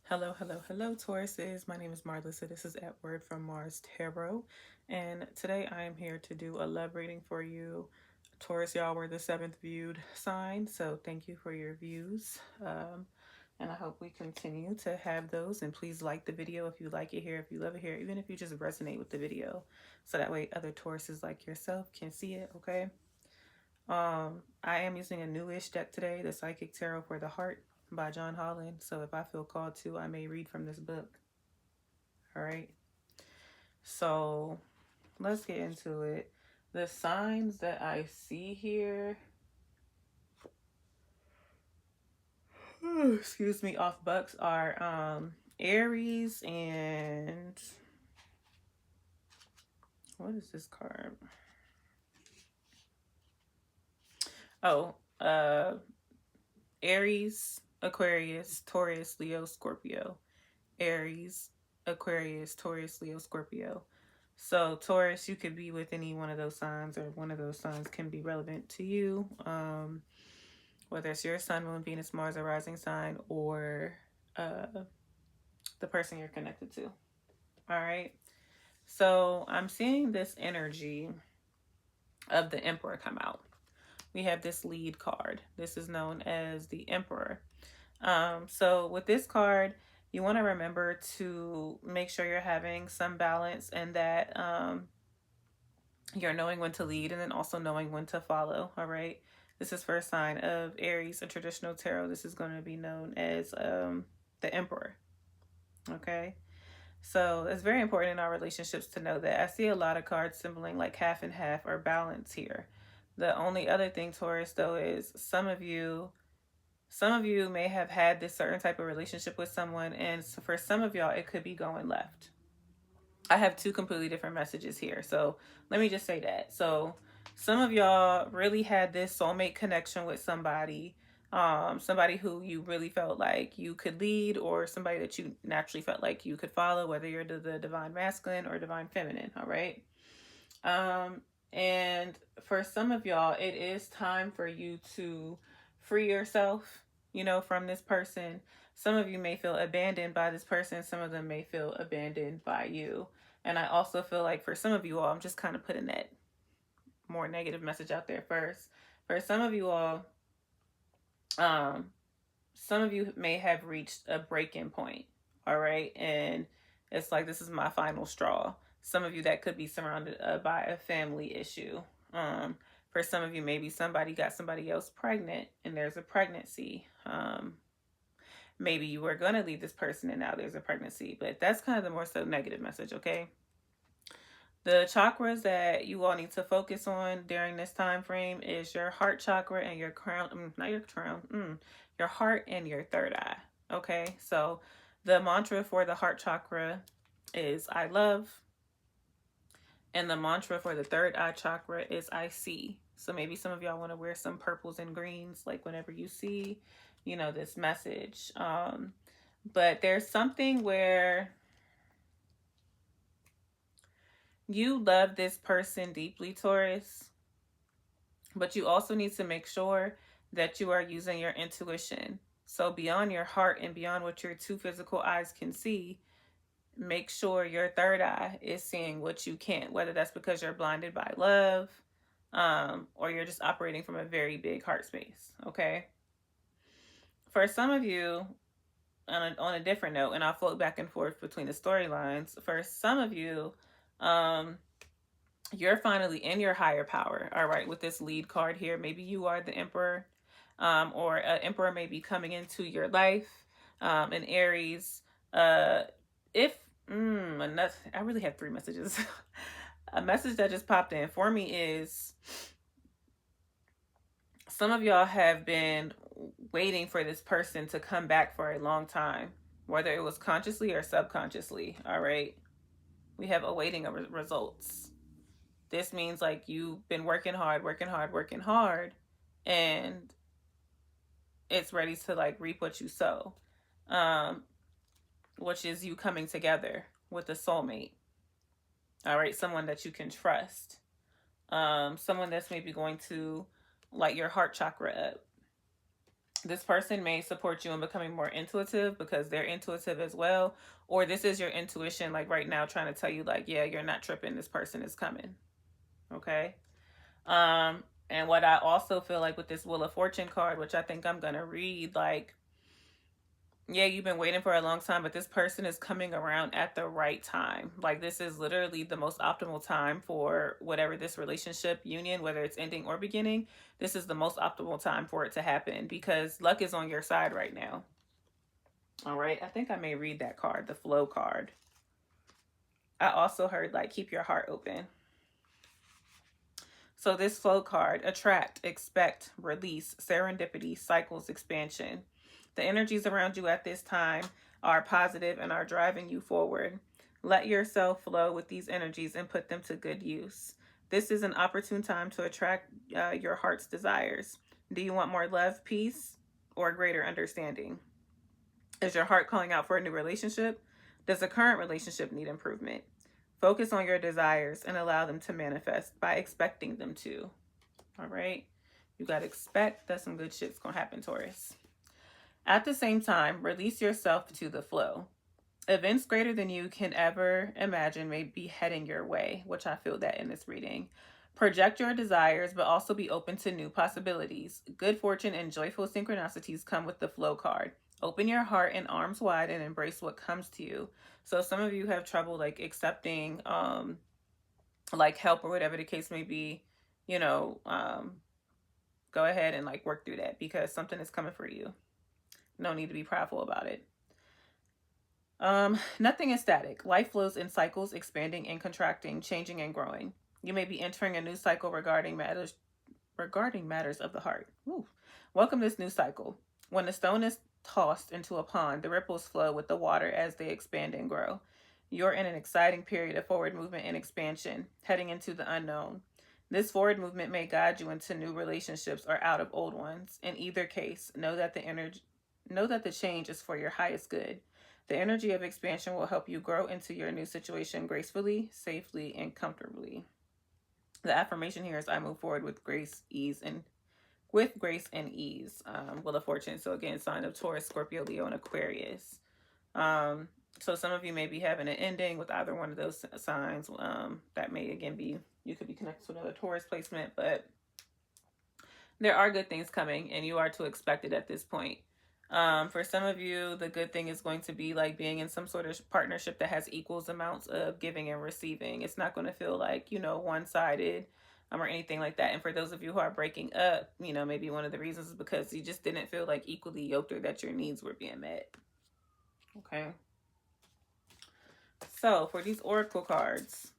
Hello, hello, hello, Tauruses. My name is Marlissa. This is At Word from Mars Tarot. And today I am here to do a love reading for you. Taurus, y'all were the seventh viewed sign. So thank you for your views. And I hope we continue to have those. And please like the video if you like it here, if you love it here, even if you just resonate with the video. So that way other Tauruses like yourself can see it, okay? I am using a newish deck today, the Psychic Tarot for the Heart by John Holland. So if I feel called to, I may read from this book. All right. So let's get into it. The signs that I see here, excuse me, off bucks are Aries and what is this card? Oh, Aries, Aquarius, Taurus, Leo, Scorpio. Aries, Aquarius, Taurus, Leo, Scorpio. So Taurus, you could be with any one of those signs, or one of those signs can be relevant to you. Whether it's your sun, moon, Venus, Mars, or rising sign, or uh, the person you're connected to. All right. So I'm seeing this energy of the Emperor come out. We have this lead card. This is known as the Emperor. So with this card, you want to remember to make sure you're having some balance and that you're knowing when to lead and then also knowing when to follow. All right. This is for a sign of Aries in traditional tarot. This is going to be known as the Emperor. Okay. So it's very important in our relationships to know that. I see a lot of cards symboling like half and half or balance here. The only other thing, Taurus, though, is some of you may have had this certain type of relationship with someone, and for some of y'all, it could be going left. I have two completely different messages here. So let me just say that. So some of y'all really had this soulmate connection with somebody, somebody who you really felt like you could lead, or somebody that you naturally felt like you could follow, whether you're the divine masculine or divine feminine. All right. And for some of y'all, it is time for you to free yourself, from this person. Some of you may feel abandoned by this person. Some of them may feel abandoned by you. And I also feel like for some of you all, I'm just kind of putting that more negative message out there first. For some of you all, some of you may have reached a breaking point. All right. And it's like, this is my final straw. Some of you, that could be surrounded by a family issue. For some of you, maybe somebody got somebody else pregnant and there's a pregnancy. Maybe you were going to leave this person and now there's a pregnancy, but that's kind of the more so negative message. Okay. The chakras that you all need to focus on during this time frame is your heart chakra and your crown, not your crown, your heart and your third eye. Okay, so the mantra for the heart chakra is I love, and the mantra for the third eye chakra is I see. So maybe some of y'all want to wear some purples and greens, like whenever you see, this message. But there's something where you love this person deeply, Taurus, but you also need to make sure that you are using your intuition. So beyond your heart and beyond what your two physical eyes can see, make sure your third eye is seeing what you can't, whether that's because you're blinded by love, or you're just operating from a very big heart space. Okay. For some of you, on a different note, and I'll float back and forth between the storylines. For some of you, you're finally in your higher power. All right. With this lead card here, maybe you are the Emperor, or an Emperor may be coming into your life, an Aries. If I really have three messages. A message that just popped in for me is some of y'all have been waiting for this person to come back for a long time, whether it was consciously or subconsciously. All right. We have awaiting results. This means like you've been working hard, and it's ready to like reap what you sow, which is you coming together with a soulmate. All right, someone that you can trust, someone that's maybe going to light your heart chakra up. This person may support you in becoming more intuitive because they're intuitive as well. Or this is your intuition, like right now, trying to tell you, like, yeah, you're not tripping. This person is coming. Okay. And what I also feel like with this Wheel of Fortune card, which I think I'm going to read, like, yeah, you've been waiting for a long time, but this person is coming around at the right time. Like, this is literally the most optimal time for whatever this relationship, union, whether it's ending or beginning. This is the most optimal time for it to happen because luck is on your side right now. All right. I think I may read that card, the flow card. I also heard, like, keep your heart open. So this flow card, attract, expect, release, serendipity, cycles, expansion. The energies around you at this time are positive and are driving you forward. Let yourself flow with these energies and put them to good use. This is an opportune time to attract your heart's desires. Do you want more love, peace, or greater understanding? Is your heart calling out for a new relationship? Does the current relationship need improvement? Focus on your desires and allow them to manifest by expecting them to. All right? You got to expect that some good shit's going to happen, Taurus. At the same time, release yourself to the flow. Events greater than you can ever imagine may be heading your way, which I feel that in this reading. Project your desires, but also be open to new possibilities. Good fortune and joyful synchronicities come with the flow card. Open your heart and arms wide and embrace what comes to you. So some of you have trouble like accepting like help or whatever the case may be, you know, go ahead and like work through that because something is coming for you. No need to be prideful about it. Nothing is static. Life flows in cycles, expanding and contracting, changing and growing. You may be entering a new cycle regarding matters of the heart. Ooh. Welcome this new cycle. When a stone is tossed into a pond, the ripples flow with the water as they expand and grow. You're in an exciting period of forward movement and expansion, heading into the unknown. This forward movement may guide you into new relationships or out of old ones. In either case, know that the change is for your highest good. The energy of expansion will help you grow into your new situation gracefully, safely, and comfortably. The affirmation here is I move forward with grace, ease, and ease. Wheel of Fortune. So again, sign of Taurus, Scorpio, Leo, and Aquarius. So some of you may be having an ending with either one of those signs. That may again be, you could be connected to another Taurus placement, but there are good things coming and you are to expect it at this point. For some of you, the good thing is going to be like being in some sort of partnership that has equals amounts of giving and receiving. It's not going to feel like, one-sided or anything like that. And for those of you who are breaking up, maybe one of the reasons is because you just didn't feel like equally yoked or that your needs were being met. Okay. So for these oracle cards,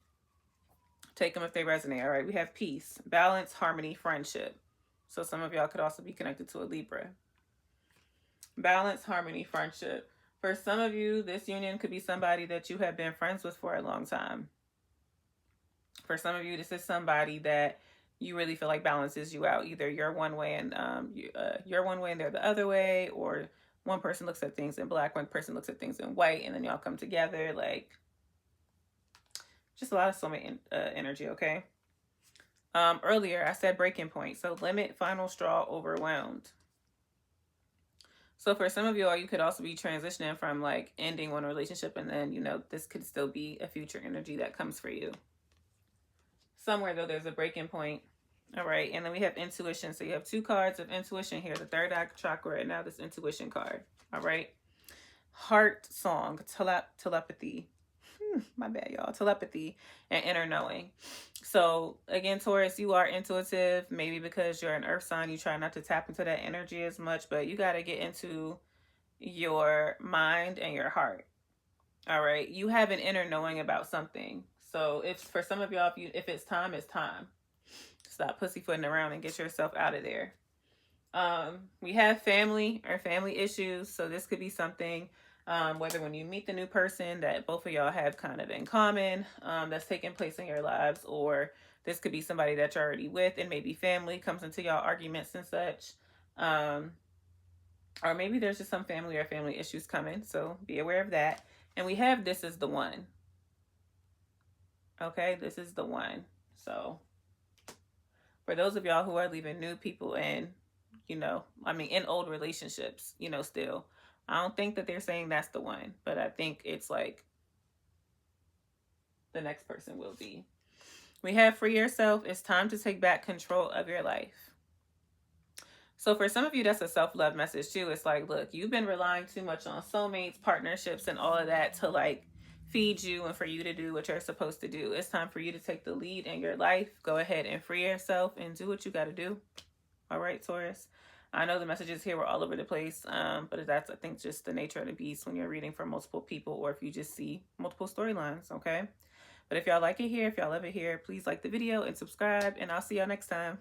take them if they resonate. All right. We have peace, balance, harmony, friendship. So some of y'all could also be connected to a Libra. Balance, harmony, friendship. For some of you, this union could be somebody that you have been friends with for a long time. For some of you, this is somebody that you really feel like balances you out. Either you're one way and you're one way and they're the other way, or one person looks at things in black, one person looks at things in white, and then y'all come together. Like, just a lot of soulmate energy, okay? Earlier, I said breaking point. So limit, final straw, overwhelmed. So for some of y'all, you could also be transitioning from like ending one relationship and then, this could still be a future energy that comes for you. Somewhere though, there's a breaking point. All right. And then we have intuition. So you have two cards of intuition here, the third eye chakra, and now this intuition card. All right. Heart song, telepathy. My bad, y'all. Telepathy and inner knowing. So again, Taurus, you are intuitive. Maybe because you're an earth sign, you try not to tap into that energy as much, but you got to get into your mind and your heart. All right. You have an inner knowing about something. So if for some of y'all, if it's time, it's time. Stop pussyfooting around and get yourself out of there. We have family or family issues. So this could be something whether when you meet the new person that both of y'all have kind of in common that's taking place in your lives, or this could be somebody that you're already with and maybe family comes into y'all arguments and such. Or maybe there's just some family or family issues coming. So be aware of that. And we have this is the one. Okay, this is the one. So for those of y'all who are leaving new people in, you know, I mean, in old relationships, you know, still. I don't think that they're saying that's the one, but I think it's like the next person will be. We have free yourself. It's time to take back control of your life. So for some of you, that's a self-love message too. It's like, look, you've been relying too much on soulmates, partnerships, and all of that to like feed you and for you to do what you're supposed to do. It's time for you to take the lead in your life. Go ahead and free yourself and do what you got to do. All right, Taurus. I know the messages here were all over the place, but that's, I think, just the nature of the beast when you're reading for multiple people or if you just see multiple storylines, okay? But if y'all like it here, if y'all love it here, please like the video and subscribe, and I'll see y'all next time.